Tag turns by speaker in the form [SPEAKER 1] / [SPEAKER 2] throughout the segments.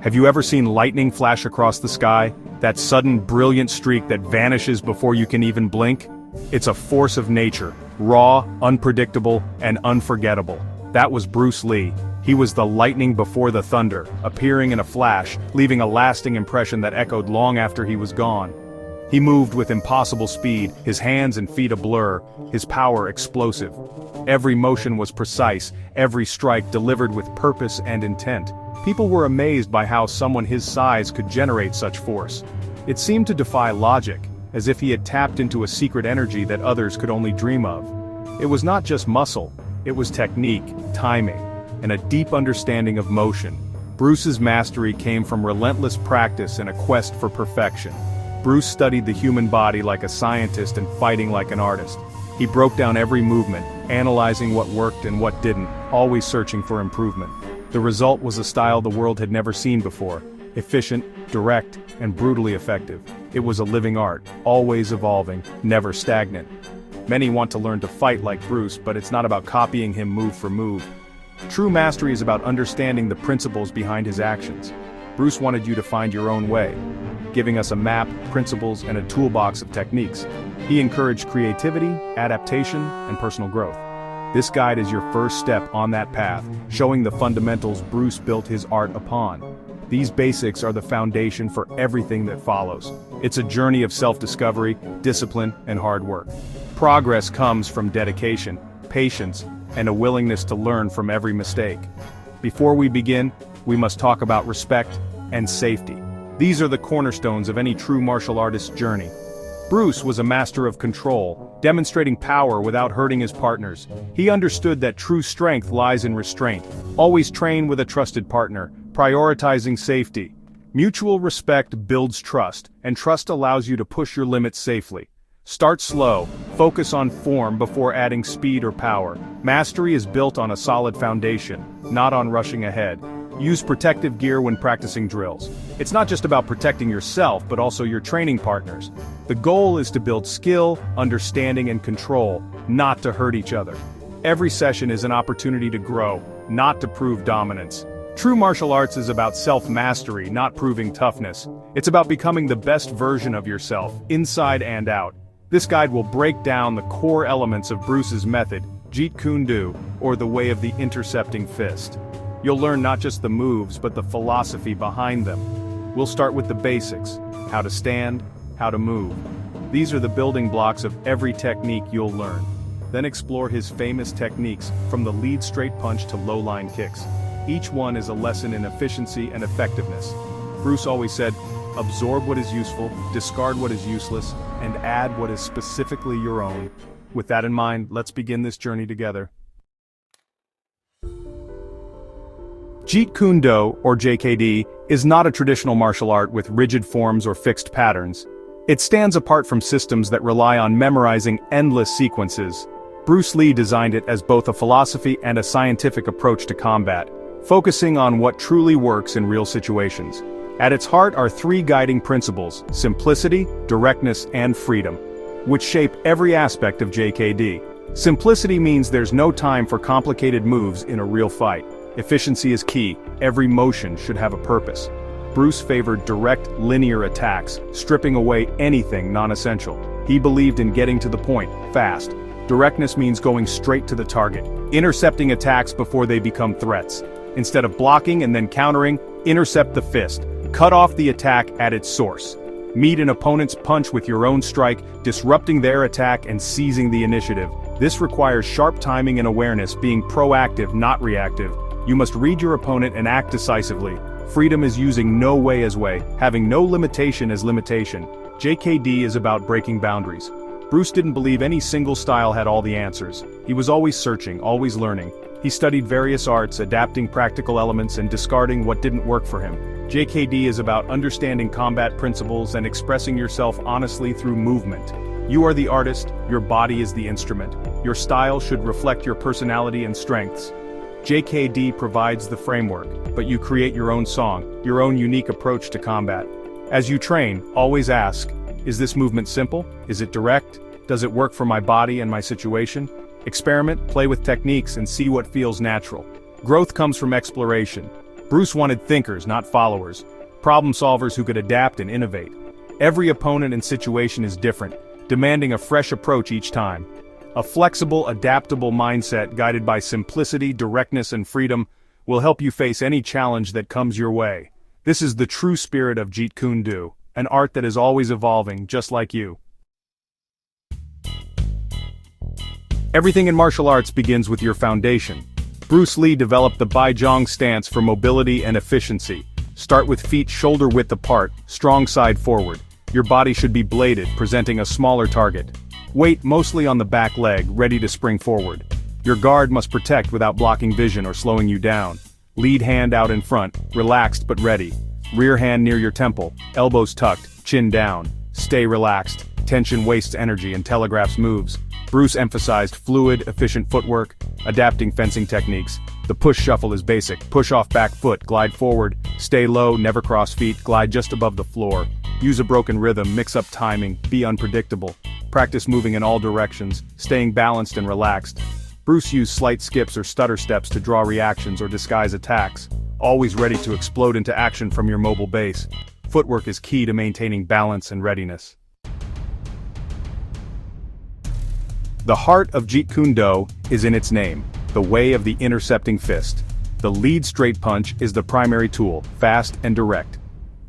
[SPEAKER 1] Have you ever seen lightning flash across the sky? That sudden, brilliant streak that vanishes before you can even blink? It's a force of nature, raw, unpredictable, and unforgettable. That was Bruce Lee. He was the lightning before the thunder, appearing in a flash, leaving a lasting impression that echoed long after he was gone. He moved with impossible speed, his hands and feet a blur, his power explosive. Every motion was precise, every strike delivered with purpose and intent. People were amazed by how someone his size could generate such force. It seemed to defy logic, as if he had tapped into a secret energy that others could only dream of. It was not just muscle, it was technique, timing, and a deep understanding of motion. Bruce's mastery came from relentless practice and a quest for perfection. Bruce studied the human body like a scientist and fighting like an artist. He broke down every movement, analyzing what worked and what didn't, always searching for improvement. The result was a style the world had never seen before. Efficient, direct, and brutally effective. It was a living art, always evolving, never stagnant. Many want to learn to fight like Bruce, but it's not about copying him move for move. True mastery is about understanding the principles behind his actions. Bruce wanted you to find your own way, giving us a map, principles, and a toolbox of techniques. He encouraged creativity, adaptation, and personal growth. This guide is your first step on that path, showing the fundamentals Bruce built his art upon. These basics are the foundation for everything that follows. It's a journey of self-discovery, discipline, and hard work. Progress comes from dedication, patience, and a willingness to learn from every mistake. Before we begin, we must talk about respect and safety. These are the cornerstones of any true martial artist's journey. Bruce was a master of control, demonstrating power without hurting his partners. He understood that true strength lies in restraint. Always train with a trusted partner, prioritizing safety. Mutual respect builds trust, and trust allows you to push your limits safely. Start slow, focus on form before adding speed or power. Mastery is built on a solid foundation, not on rushing ahead. Use protective gear when practicing drills. It's not just about protecting yourself, but also your training partners. The goal is to build skill, understanding, and control, not to hurt each other. Every session is an opportunity to grow, not to prove dominance. True martial arts is about self-mastery, not proving toughness. It's about becoming the best version of yourself, inside and out. This guide will break down the core elements of Bruce's method, Jeet Kune Do, or the way of the intercepting fist. You'll learn not just the moves, but the philosophy behind them. We'll start with the basics: how to stand, how to move. These are the building blocks of every technique you'll learn. Then explore his famous techniques, from the lead straight punch to low line kicks. Each one is a lesson in efficiency and effectiveness. Bruce always said, absorb what is useful, discard what is useless, and add what is specifically your own. With that in mind, let's begin this journey together. Jeet Kune Do, or JKD, is not a traditional martial art with rigid forms or fixed patterns. It stands apart from systems that rely on memorizing endless sequences. Bruce Lee designed it as both a philosophy and a scientific approach to combat, focusing on what truly works in real situations. At its heart are three guiding principles: simplicity, directness, and freedom, which shape every aspect of JKD. Simplicity means there's no time for complicated moves in a real fight. Efficiency is key. Every motion should have a purpose. Bruce favored direct, linear attacks, stripping away anything non-essential. He believed in getting to the point, fast. Directness means going straight to the target, intercepting attacks before they become threats. Instead of blocking and then countering, intercept the fist. Cut off the attack at its source. Meet an opponent's punch with your own strike, disrupting their attack and seizing the initiative. This requires sharp timing and awareness, being proactive, not reactive. You must read your opponent and act decisively. Freedom is using no way as way, having no limitation as limitation. JKD is about breaking boundaries. Bruce didn't believe any single style had all the answers. He was always searching, always learning. He studied various arts, adapting practical elements and discarding what didn't work for him. JKD is about understanding combat principles and expressing yourself honestly through movement. You are the artist, your body is the instrument. Your style should reflect your personality and strengths. JKD provides the framework, but you create your own song, your own unique approach to combat. As you train, always ask, is this movement simple? Is it direct? Does it work for my body and my situation? Experiment, play with techniques, and see what feels natural. Growth comes from exploration. Bruce wanted thinkers, not followers. Problem solvers who could adapt and innovate. Every opponent and situation is different, demanding a fresh approach each time. A flexible, adaptable mindset guided by simplicity, directness, and freedom will help you face any challenge that comes your way. This is the true spirit of Jeet Kune Do, an art that is always evolving, just like you. Everything in martial arts begins with your foundation. Bruce Lee developed the Baijong stance for mobility and efficiency. Start with feet shoulder-width apart, strong side forward. Your body should be bladed, presenting a smaller target. Weight mostly on the back leg, ready to spring forward. Your guard must protect without blocking vision or slowing you down. Lead hand out in front, relaxed but ready. Rear hand near your temple, elbows tucked, chin down. Stay relaxed. Tension wastes energy and telegraphs moves. Bruce emphasized fluid, efficient footwork, adapting fencing techniques. The push shuffle is basic. Push off back foot, glide forward, stay low, never cross feet, glide just above the floor. Use a broken rhythm, mix up timing, be unpredictable. Practice moving in all directions, staying balanced and relaxed. Bruce used slight skips or stutter steps to draw reactions or disguise attacks, always ready to explode into action from your mobile base. Footwork is key to maintaining balance and readiness. The heart of Jeet Kune Do is in its name, the way of the intercepting fist. The lead straight punch is the primary tool, fast and direct.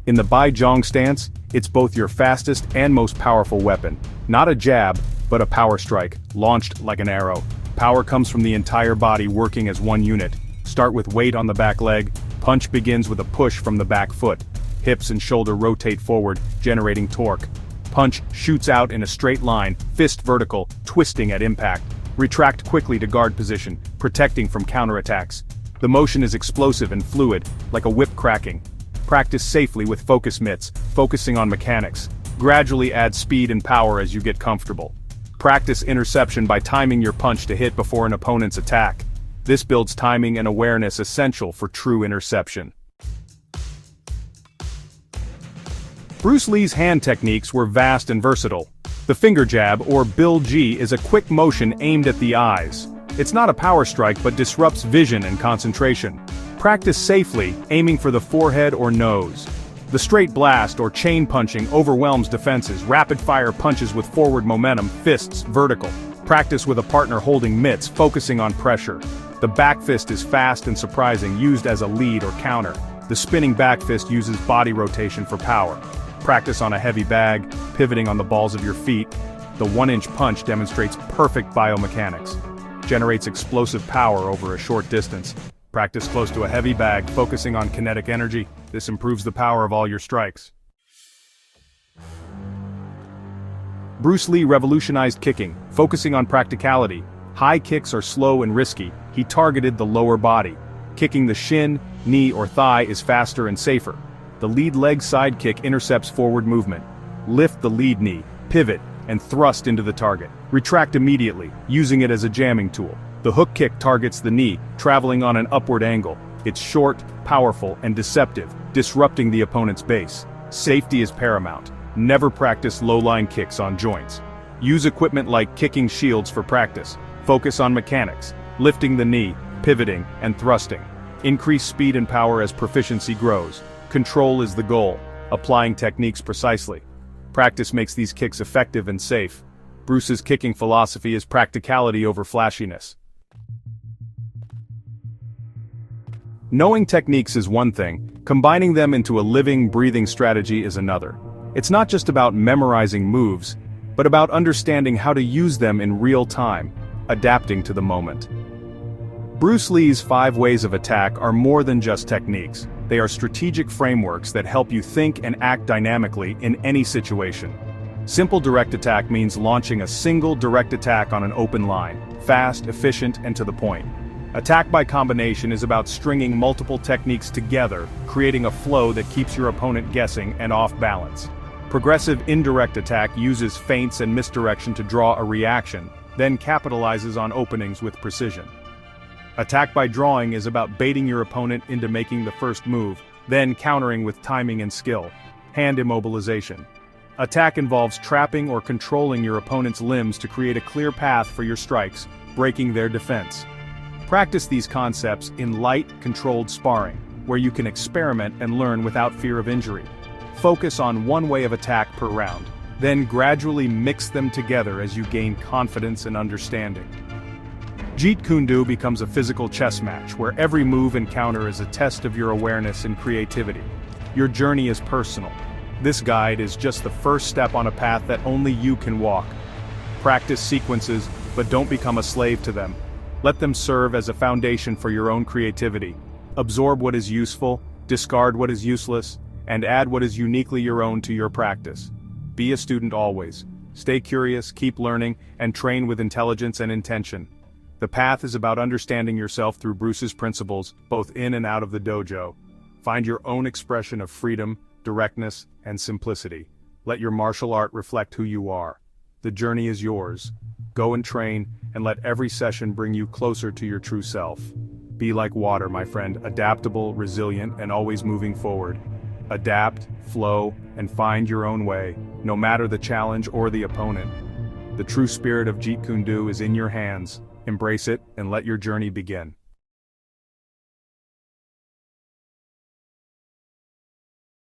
[SPEAKER 1] In the Baijong stance, it's both your fastest and most powerful weapon. Not a jab, but a power strike, launched like an arrow. Power comes from the entire body working as one unit. Start with weight on the back leg. Punch begins with a push from the back foot. Hips and shoulder rotate forward, generating torque. Punch shoots out in a straight line, fist vertical, twisting at impact. Retract quickly to guard position, protecting from counterattacks. The motion is explosive and fluid, like a whip cracking. Practice safely with focus mitts, focusing on mechanics. Gradually add speed and power as you get comfortable. Practice interception by timing your punch to hit before an opponent's attack. This builds timing and awareness essential for true interception. Bruce Lee's hand techniques were vast and versatile. The finger jab, or Bill G, is a quick motion aimed at the eyes. It's not a power strike but disrupts vision and concentration. Practice safely, aiming for the forehead or nose. The straight blast or chain punching overwhelms defenses, rapid-fire punches with forward momentum, fists vertical. Practice with a partner holding mitts, focusing on pressure. The back fist is fast and surprising, used as a lead or counter. The spinning back fist uses body rotation for power. Practice on a heavy bag, pivoting on the balls of your feet. The 1-inch punch demonstrates perfect biomechanics. Generates explosive power over a short distance. Practice close to a heavy bag, focusing on kinetic energy. This improves the power of all your strikes. Bruce Lee revolutionized kicking, focusing on practicality. High kicks are slow and risky. He targeted the lower body. Kicking the shin, knee, or thigh is faster and safer. The lead leg side kick intercepts forward movement. Lift the lead knee, pivot, and thrust into the target. Retract immediately, using it as a jamming tool. The hook kick targets the knee, traveling on an upward angle. It's short, powerful, and deceptive, disrupting the opponent's base. Safety is paramount. Never practice low-line kicks on joints. Use equipment like kicking shields for practice. Focus on mechanics, lifting the knee, pivoting, and thrusting. Increase speed and power as proficiency grows. Control is the goal, applying techniques precisely. Practice makes these kicks effective and safe. Bruce's kicking philosophy is practicality over flashiness. Knowing techniques is one thing, combining them into a living, breathing strategy is another. It's not just about memorizing moves, but about understanding how to use them in real time, adapting to the moment. Bruce Lee's 5 ways of attack are more than just techniques. They are strategic frameworks that help you think and act dynamically in any situation. Simple direct attack means launching a single direct attack on an open line, fast, efficient, and to the point. Attack by combination is about stringing multiple techniques together, creating a flow that keeps your opponent guessing and off balance. Progressive indirect attack uses feints and misdirection to draw a reaction, then capitalizes on openings with precision. Attack by drawing is about baiting your opponent into making the first move, then countering with timing and skill. Hand immobilization. Attack involves trapping or controlling your opponent's limbs to create a clear path for your strikes, breaking their defense. Practice these concepts in light, controlled sparring. where you can experiment and learn without fear of injury. Focus on one way of attack per round, then gradually mix them together as you gain confidence and understanding. Jeet Kune Do becomes a physical chess match where every move and counter is a test of your awareness and creativity. Your journey is personal. This guide is just the first step on a path that only you can walk. Practice sequences, but don't become a slave to them. Let them serve as a foundation for your own creativity. Absorb what is useful, discard what is useless, and add what is uniquely your own to your practice. Be a student always. Stay curious, keep learning, and train with intelligence and intention. The path is about understanding yourself through Bruce's principles, both in and out of the dojo. Find your own expression of freedom, directness, and simplicity. Let your martial art reflect who you are. The journey is yours. Go and train, and let every session bring you closer to your true self. Be like water, my friend, adaptable, resilient, and always moving forward. Adapt, flow, and find your own way, no matter the challenge or the opponent. The true spirit of Jeet Kune Do is in your hands. Embrace it and let your journey begin.